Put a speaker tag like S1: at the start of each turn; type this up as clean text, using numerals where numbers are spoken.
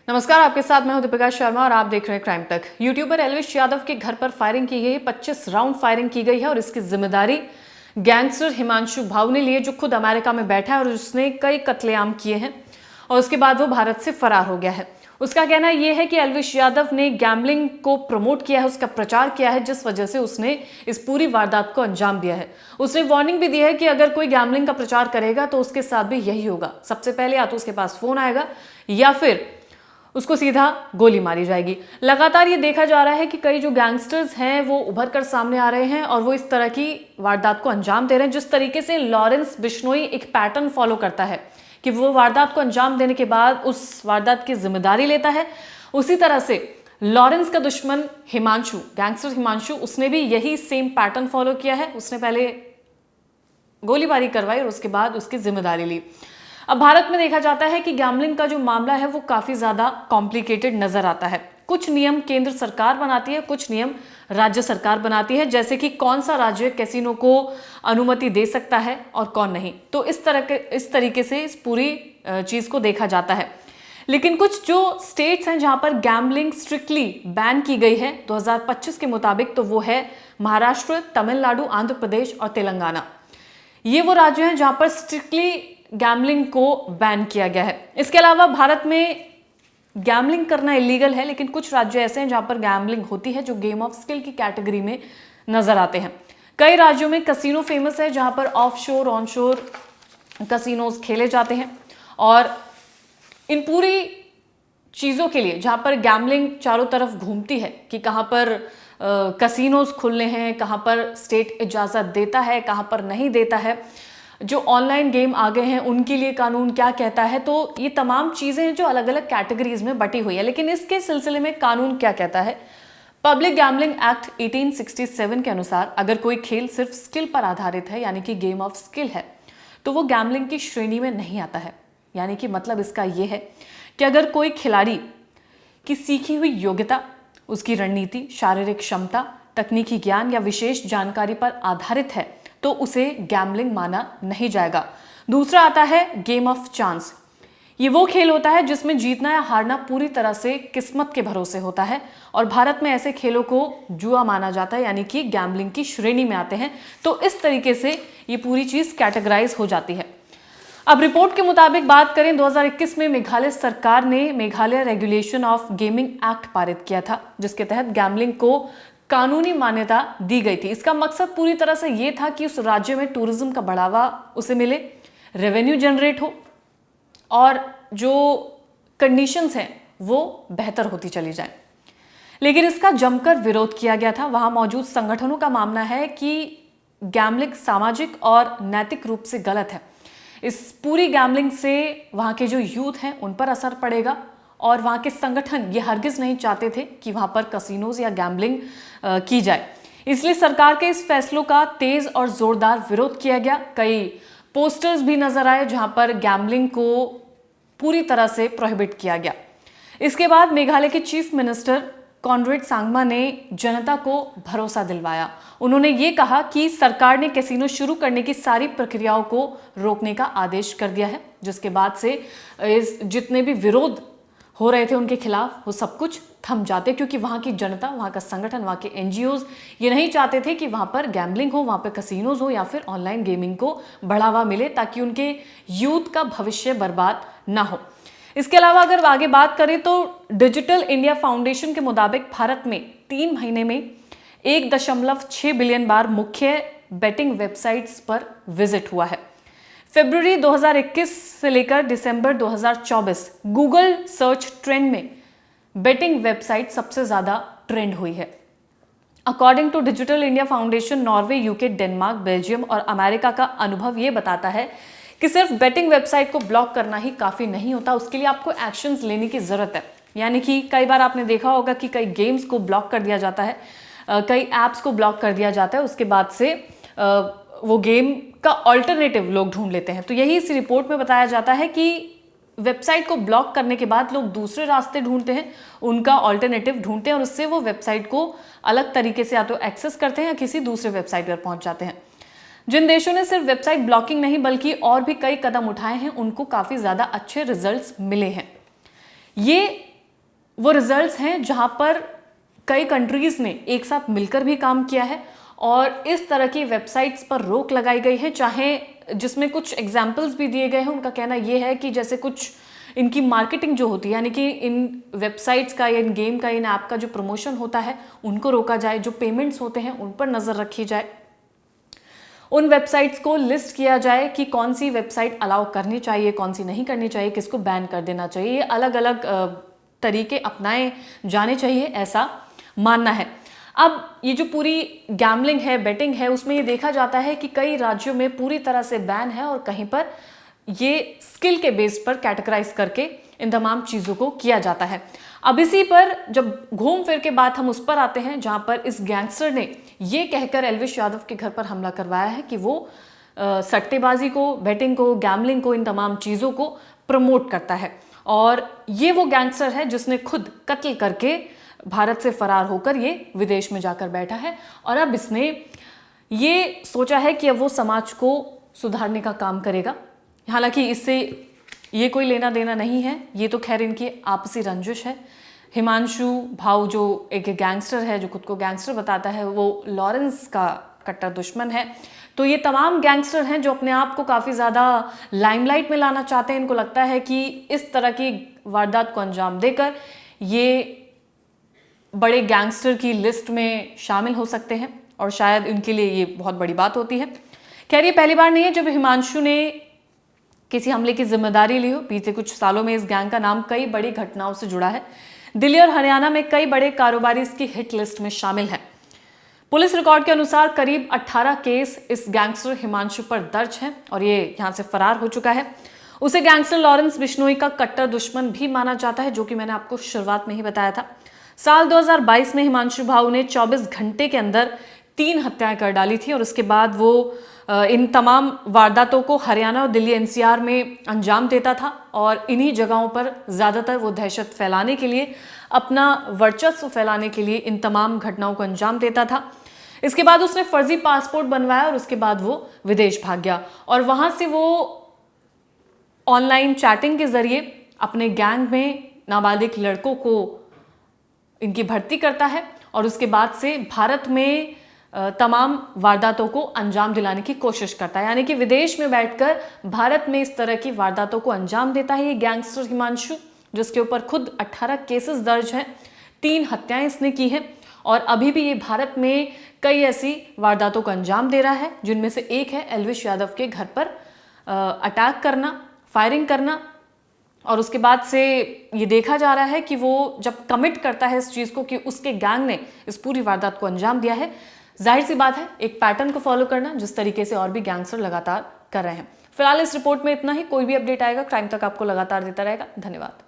S1: नमस्कार, आपके साथ मैं हूं दीपिका शर्मा और आप देख रहे हैं क्राइम तक। यूट्यूबर एल्विश यादव के घर पर फायरिंग की गई, 25 राउंड फायरिंग की गई है और इसकी जिम्मेदारी गैंगस्टर हिमांशु भाऊ ने ली है, जो खुद अमेरिका में बैठा है और उसने कई कत्लेआम किए हैं और उसके बाद वो भारत से फरार हो गया है। उसका कहना यह है कि एल्विश यादव ने गैम्बलिंग को प्रमोट किया है, उसका प्रचार किया है, जिस वजह से उसने इस पूरी वारदात को अंजाम दिया है। उसने वार्निंग भी दी है कि अगर कोई गैम्बलिंग का प्रचार करेगा तो उसके साथ भी यही होगा। सबसे पहले या तो उसके पास फोन आएगा या फिर उसको सीधा गोली मारी जाएगी। लगातार ये देखा जा रहा है कि कई जो गैंगस्टर्स हैं वो उभर कर सामने आ रहे हैं और वो इस तरह की वारदात को अंजाम दे रहे हैं। जिस तरीके से लॉरेंस बिश्नोई एक पैटर्न फॉलो करता है कि वो वारदात को अंजाम देने के बाद उस वारदात की जिम्मेदारी लेता है, उसी तरह से लॉरेंस का दुश्मन हिमांशु, गैंगस्टर हिमांशु, उसने भी यही सेम पैटर्न फॉलो किया है। उसने पहले गोलीबारी करवाई और उसके बाद उसकी जिम्मेदारी ली। अब भारत में देखा जाता है कि गैम्बलिंग का जो मामला है वो काफी ज्यादा कॉम्प्लिकेटेड नजर आता है। कुछ नियम केंद्र सरकार बनाती है, कुछ नियम राज्य सरकार बनाती है, जैसे कि कौन सा राज्य कैसीनो को अनुमति दे सकता है और कौन नहीं। तो इस तरीके से इस पूरी चीज को देखा जाता है। लेकिन कुछ जो स्टेट्स हैं जहां पर गैम्बलिंग स्ट्रिक्टली बैन की गई है 2025 के मुताबिक, तो वो है महाराष्ट्र, तमिलनाडु, आंध्र प्रदेश और तेलंगाना। ये वो राज्य हैं जहां पर स्ट्रिक्टली गैम्बलिंग को बैन किया गया है। इसके अलावा भारत में गैम्बलिंग करना इलीगल है, लेकिन कुछ राज्य ऐसे हैं जहां पर गैम्बलिंग होती है, जो गेम ऑफ स्किल की कैटेगरी में नजर आते हैं। कई राज्यों में कसिनो फेमस है, जहां पर ऑफशोर ऑनशोर कसिनोज खेले जाते हैं और इन पूरी चीजों के लिए जहां पर गैम्बलिंग चारों तरफ घूमती है कि कहां पर कसिनोज खुलने हैं, कहां पर स्टेट इजाजत देता है, कहां पर नहीं देता है, जो ऑनलाइन गेम आ गए हैं उनके लिए कानून क्या कहता है। तो ये तमाम चीजें हैं जो अलग अलग कैटेगरीज में बटी हुई है। लेकिन इसके सिलसिले में कानून क्या कहता है? पब्लिक गैम्बलिंग एक्ट 1867 के अनुसार अगर कोई खेल सिर्फ स्किल पर आधारित है, यानी कि गेम ऑफ स्किल है, तो वो गैम्बलिंग की श्रेणी में नहीं आता है। यानी कि मतलब इसका यह है कि अगर कोई खिलाड़ी की सीखी हुई योग्यता, उसकी रणनीति, शारीरिक क्षमता, तकनीकी ज्ञान या विशेष जानकारी पर आधारित है तो उसे गैम्बलिंग माना नहीं जाएगा। दूसरा आता है गेम ऑफ चांस। ये वो खेल होता है जिसमें जीतना या हारना पूरी तरह से किस्मत के भरोसे होता है और भारत में ऐसे खेलों को जुआ माना जाता है, यानी कि गैम्बलिंग की श्रेणी में आते हैं। तो इस तरीके से ये पूरी चीज कैटेगराइज हो जाती है। अब रिपोर्ट के मुताबिक बात करें, 2021 में मेघालय सरकार ने Meghalaya regulation of gaming act पारित किया था, जिसके तहत गैम्बलिंग को कानूनी मान्यता दी गई थी। इसका मकसद पूरी तरह से यह था कि उस राज्य में टूरिज्म का बढ़ावा उसे मिले, रेवेन्यू जनरेट हो और जो कंडीशंस हैं वो बेहतर होती चली जाए। लेकिन इसका जमकर विरोध किया गया था। वहां मौजूद संगठनों का मानना है कि गैम्बलिंग सामाजिक और नैतिक रूप से गलत है। इस पूरी गैम्बलिंग से वहां के जो यूथ हैं उन पर असर पड़ेगा और वहां के संगठन ये हरगिज नहीं चाहते थे कि वहां पर कसिनोज या गैम्बलिंग की जाए। इसलिए सरकार के इस फैसलों का तेज और जोरदार विरोध किया गया। कई पोस्टर्स भी नजर आए जहां पर गैम्बलिंग को पूरी तरह से प्रोहिबिट किया गया। इसके बाद मेघालय के चीफ मिनिस्टर कॉनरेड सांगमा ने जनता को भरोसा दिलवाया। उन्होंने ये कहा कि सरकार ने कैसीनो शुरू करने की सारी प्रक्रियाओं को रोकने का आदेश कर दिया है, जिसके बाद से जितने भी विरोध हो रहे थे उनके खिलाफ वो सब कुछ थम जाते, क्योंकि वहां की जनता, वहां का संगठन, वहां के एनजीओज ये नहीं चाहते थे कि वहां पर गैम्बलिंग हो, वहां पर कसिनोज हो या फिर ऑनलाइन गेमिंग को बढ़ावा मिले, ताकि उनके यूथ का भविष्य बर्बाद ना हो। इसके अलावा अगर आगे बात करें तो डिजिटल इंडिया फाउंडेशन के मुताबिक भारत में 3 महीने में 1.6 बिलियन बार मुख्य बेटिंग वेबसाइट्स पर विजिट हुआ है। फरवरी 2021 से लेकर दिसंबर 2024 गूगल सर्च ट्रेंड में बेटिंग वेबसाइट सबसे ज्यादा ट्रेंड हुई है। According to digital India foundation, Norway, UK, Denmark, Belgium और अमेरिका का अनुभव यह बताता है कि सिर्फ बेटिंग वेबसाइट को ब्लॉक करना ही काफी नहीं होता, उसके लिए आपको एक्शंस लेने की जरूरत है। यानी कि कई बार आपने देखा होगा कि कई गेम्स को ब्लॉक कर दिया जाता है, कई एप्स को ब्लॉक कर दिया जाता है, उसके बाद से वो गेम का ऑल्टरनेटिव लोग ढूंढ लेते हैं। तो यही इस रिपोर्ट में बताया जाता है कि वेबसाइट को ब्लॉक करने के बाद लोग दूसरे रास्ते ढूंढते हैं, उनका ऑल्टरनेटिव ढूंढते हैं और उससे वो वेबसाइट को अलग तरीके से या तो एक्सेस करते हैं या किसी दूसरे वेबसाइट पर पहुंच जाते हैं। जिन देशों ने सिर्फ वेबसाइट ब्लॉकिंग नहीं बल्कि और भी कई कदम उठाए हैं, उनको काफी ज्यादा अच्छे रिजल्ट्स मिले हैं। ये वो रिजल्ट्स हैं जहां पर कई कंट्रीज ने एक साथ मिलकर भी काम किया है और इस तरह की वेबसाइट्स पर रोक लगाई गई है, चाहे जिसमें कुछ एग्जाम्पल्स भी दिए गए हैं। उनका कहना यह है कि जैसे कुछ इनकी मार्केटिंग जो होती है, यानी कि इन वेबसाइट्स का या इन गेम का, इन ऐप का जो प्रमोशन होता है उनको रोका जाए, जो पेमेंट्स होते हैं उन पर नजर रखी जाए, उन वेबसाइट्स को लिस्ट किया जाए कि कौन सी वेबसाइट अलाउ करनी चाहिए, कौन सी नहीं करनी चाहिए, किसको बैन कर देना चाहिए। ये अलग अलग तरीके अपनाए जाने चाहिए, ऐसा मानना है। अब ये जो पूरी गैम्बलिंग है, बेटिंग है, उसमें ये देखा जाता है कि कई राज्यों में पूरी तरह से बैन है और कहीं पर ये स्किल के बेस पर कैटेगराइज करके इन तमाम चीज़ों को किया जाता है। अब इसी पर जब घूम फिर के बात हम उस पर आते हैं जहां पर इस गैंगस्टर ने ये कहकर एल्विश यादव के घर पर हमला करवाया है कि वो सट्टेबाजी को, बेटिंग को, गैम्बलिंग को, इन तमाम चीज़ों को प्रमोट करता है। और ये वो गैंगस्टर है जिसने खुद कत्ल करके भारत से फरार होकर ये विदेश में जाकर बैठा है और अब इसने ये सोचा है कि अब वो समाज को सुधारने का काम करेगा। हालांकि इससे ये कोई लेना देना नहीं है, ये तो खैर इनकी आपसी रंजिश है। हिमांशु भाऊ जो एक गैंगस्टर है, जो खुद को गैंगस्टर बताता है, वो लॉरेंस का कट्टर दुश्मन है। तो ये तमाम गैंगस्टर हैं जो अपने आप को काफ़ी ज़्यादा लाइमलाइट में लाना चाहते हैं। इनको लगता है कि इस तरह की वारदात को अंजाम देकर ये बड़े गैंगस्टर की लिस्ट में शामिल हो सकते हैं और शायद इनके लिए ये बहुत बड़ी बात होती है। खैर, ये पहली बार नहीं है जब हिमांशु ने किसी हमले की जिम्मेदारी ली हो। बीते कुछ सालों में इस गैंग का नाम कई बड़ी घटनाओं से जुड़ा है। दिल्ली और हरियाणा में कई बड़े कारोबारी इसकी हिट लिस्ट में शामिल हैं। पुलिस रिकॉर्ड के अनुसार करीब 18 केस इस गैंगस्टर हिमांशु पर दर्ज हैं और ये यहां से फरार हो चुका है। उसे गैंगस्टर लॉरेंस बिश्नोई का कट्टर दुश्मन भी माना जाता है, जो कि मैंने आपको शुरुआत में ही बताया था। साल 2022 में हिमांशु भाऊ ने 24 घंटे के अंदर 3 हत्याएं कर डाली थी और उसके बाद वो इन तमाम वारदातों को हरियाणा और दिल्ली एनसीआर में अंजाम देता था और इन्हीं जगहों पर ज़्यादातर वो दहशत फैलाने के लिए, अपना वर्चस्व फैलाने के लिए इन तमाम घटनाओं को अंजाम देता था। इसके बाद उसने फर्जी पासपोर्ट बनवाया और उसके बाद वो विदेश भाग गया और वहाँ से वो ऑनलाइन चैटिंग के जरिए अपने गैंग में नाबालिग लड़कों को इनकी भर्ती करता है और उसके बाद से भारत में तमाम वारदातों को अंजाम दिलाने की कोशिश करता है। यानी कि विदेश में बैठकर भारत में इस तरह की वारदातों को अंजाम देता है ये गैंगस्टर हिमांशु, जिसके ऊपर खुद 18 केसेस दर्ज हैं, 3 हत्याएं इसने की हैं और अभी भी ये भारत में कई ऐसी वारदातों को अंजाम दे रहा है, जिनमें से एक है एल्विश यादव के घर पर अटैक करना, फायरिंग करना। और उसके बाद से ये देखा जा रहा है कि वो जब कमिट करता है इस चीज़ को कि उसके गैंग ने इस पूरी वारदात को अंजाम दिया है, जाहिर सी बात है एक पैटर्न को फॉलो करना, जिस तरीके से और भी गैंगस्टर लगातार कर रहे हैं। फिलहाल इस रिपोर्ट में इतना ही। कोई भी अपडेट आएगा क्राइम तक आपको लगातार देता रहेगा। धन्यवाद।